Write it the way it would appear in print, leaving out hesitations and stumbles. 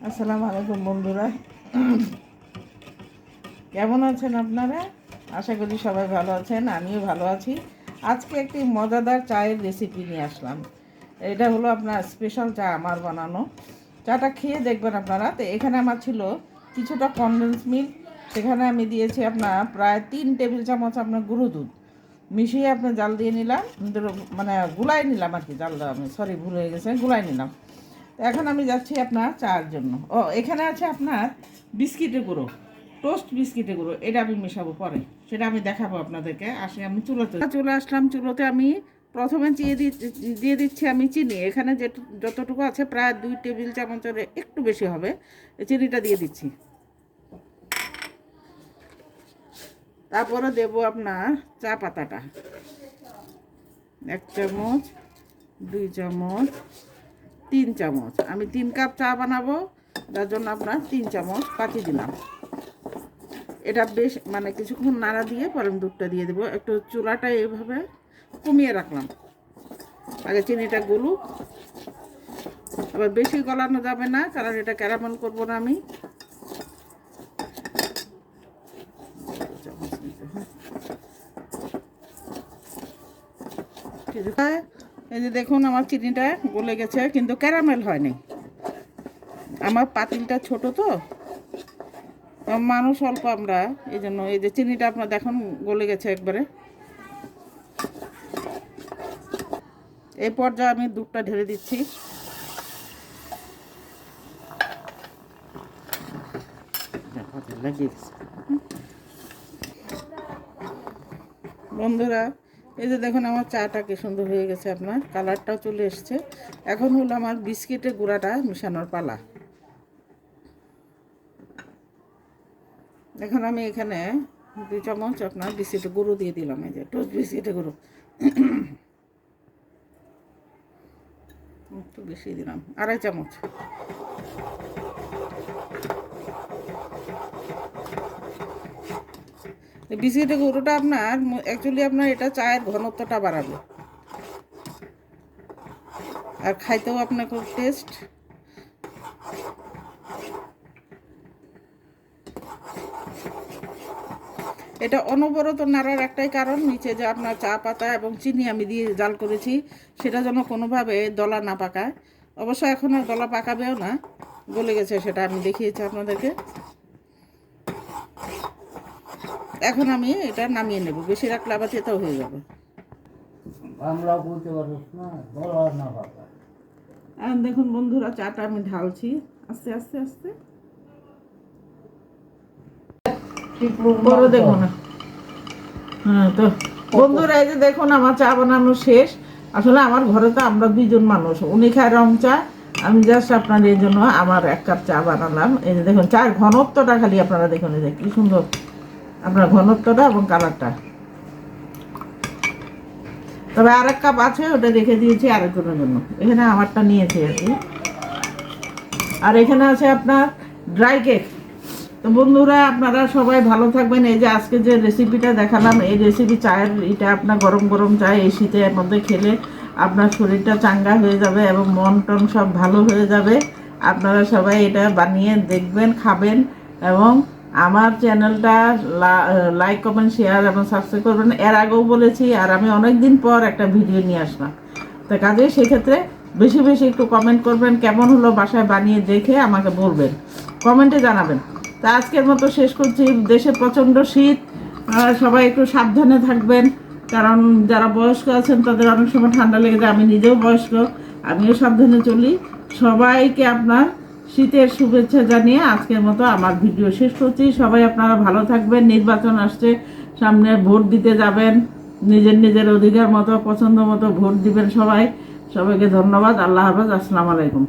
আসসালামু আলাইকুম বন্ধুরা, কেমন আছেন আপনারা? আশা করি সবাই ভালো আছেন, আমিও ভালো আছি। আজকে একটি মজাদার চায়ের রেসিপি নিয়ে আসলাম। এটা হলো আপনার স্পেশাল চা, আমার বানানো। চাটা খেয়ে দেখবেন আপনারা। তো এখানে আমার ছিল কিছুটা কনডেন্স মিল্ক, সেখানে আমি দিয়েছি আপনার প্রায় 3 টেবিল চামচ আপনার গুঁড়ো দুধ মিশিয়ে আপনার জাল দিয়ে নিলাম, মানে গুলাই নিলাম আর কি। জাল দেওয়া, আমি সরি ভুল হয়ে গেছে, গুলাই নিলাম। তো এখন আমি যাচ্ছি আপনার চায়ের জন্য। এখানে আছে আপনার বিস্কিটের গুঁড়ো, টোস্ট বিস্কিটের গুঁড়ো। এটা আমি মেশাবো পরে, সেটা আমি দেখাবো আপনাদেরকে। আমি চলে আসলাম। চুলোতে আমি প্রথমে দিয়ে দিচ্ছি আমি চিনি। এখানে যতটুকু আছে প্রায় 2 টেবিল চামচের একটু বেশি হবে, চিনিটা দিয়ে দিচ্ছি। তারপরে দেবো আপনার চা পাতাটা 1 চামচ, 2 চামচ, 3 চামচ। আমি 3 কাপ চা বানাবো, তার জন্য আপনার 3 চামচ পাতি দিলাম। এটা বেশ মানে কিছুক্ষণ নাড়া দিয়ে পরে দুধটা দিয়ে দেবো। একটু চুলাটা এইভাবে কমিয়ে রাখলাম, আগে চিনিটা গলুক। আবার বেশি গলানো যাবে না, কারণ এটা ক্যারামেল করবো না আমি। এই যে দেখুন, আমার চিনিটা গলে গেছে, কিন্তু ক্যারামেল হয়নি। আমার পাতিলটা ছোট তো, মানুষ অল্প আমরা, এই জন্য এই যে চিনিটা আপনার দেখুন গলে গেছে একবারে। এই পর্যায়ে আমি দুধটা ঢেলে দিচ্ছি। বন্ধুরা, এই যে দেখুন আমার চাটা কি সুন্দর হয়ে গেছে, আপনার কালারটাও চলে এসছে। এখন হলো আমার বিস্কিটের গুঁড়াটা মিশানোর পালা। এখন আমি এখানে 2 চামচ আপনার বিস্কিটের গুঁড়ো দিয়ে দিলাম। এই যে টোস্ট বিস্কিটের গুঁড়ো একটু বেশি দিলাম, 2.5 চামচ। বিস্কিটের গুঁড়োটা আপনার অ্যাকচুয়ালি আপনার এটা চায়ের ঘনত্বটা বাড়াবে, আর খাইতেও আপনার খুব টেস্ট। এটা অনবরত নাড়ার একটাই কারণ, নিচে যে আপনার চা পাতা এবং চিনি আমি দিয়ে জাল করেছি, সেটা যেন কোনোভাবে দলা না পাকায়। অবশ্য এখন আর দলা পাকাবেও না, গলে গেছে, সেটা আমি দেখিয়েছি আপনাদেরকে। এখন আমি এটা নামিয়ে নেব, বেশি রাখলে আবার তেতাও হয়ে যাবে। আর দেখুন বন্ধুরা, চাটা আমি ঢালছি আস্তে আস্তে আস্তে, বড় দেখো না। হ্যাঁ, তো বন্ধুরা এই যে দেখুন আমার চা বানানো শেষ। আসলে আমার ঘরে তো আমরা 2জন মানুষ, উনি খায় রং চা, আমি জাস্ট আপনার এই জন্য আমার 1 কাপ চা বানালাম। এই যে দেখুন চায়ের ঘনত্বটা খালি আপনারা দেখুন, এই যে কি সুন্দর আপনার ঘনত্বটা এবং কালারটা। তবে 1 কাপ আছে, ওটা রেখে দিয়েছি আরেকজনের জন্য। এখানে আমারটা নিয়েছি আর কি। আর এখানে আছে আপনার ড্রাই কেক। তো বন্ধুরা, আপনারা সবাই ভালো থাকবেন। এই যে আজকে যে রেসিপিটা দেখালাম, এই রেসিপি চায়ের, এটা আপনার গরম গরম চায় এই শীতের মধ্যে খেলে আপনার শরীরটা চাঙ্গা হয়ে যাবে এবং মন টন সব ভালো হয়ে যাবে। আপনারা সবাই এটা বানিয়ে দেখবেন, খাবেন, এবং আমার চ্যানেলটা লাইক, কমেন্ট, শেয়ার এবং সাবস্ক্রাইব করবেন। এর আগেও বলেছি, আর আমি অনেক দিন পর একটা ভিডিও নিয়ে আসলাম। তো কাজে সেক্ষেত্রে বেশি বেশি একটু কমেন্ট করবেন, কেমন হলো বাসায় বানিয়ে দেখে আমাকে বলবেন, কমেন্টে জানাবেন। তা আজকের মতো শেষ করছি। দেশে প্রচণ্ড শীত, সবাই একটু সাবধানে থাকবেন, কারণ যারা বয়স্ক আছেন তাদের অনেক সময় ঠান্ডা লেগে যায়। আমি নিজেও বয়স্ক, আমিও সাবধানে চলি। সবাইকে আপনার শীতের শুভেচ্ছা জানিয়ে আজকের মতো আমার ভিডিও শেষ করছি। সবাই আপনারা ভালো থাকবেন। নির্বাচন আসছে সামনে, ভোট দিতে যাবেন, নিজের নিজের অধিকার মতো পছন্দ মতো ভোট দিবেন সবাই। সবাইকে ধন্যবাদ। আল্লাহ হাফেজ। আসসালামু আলাইকুম।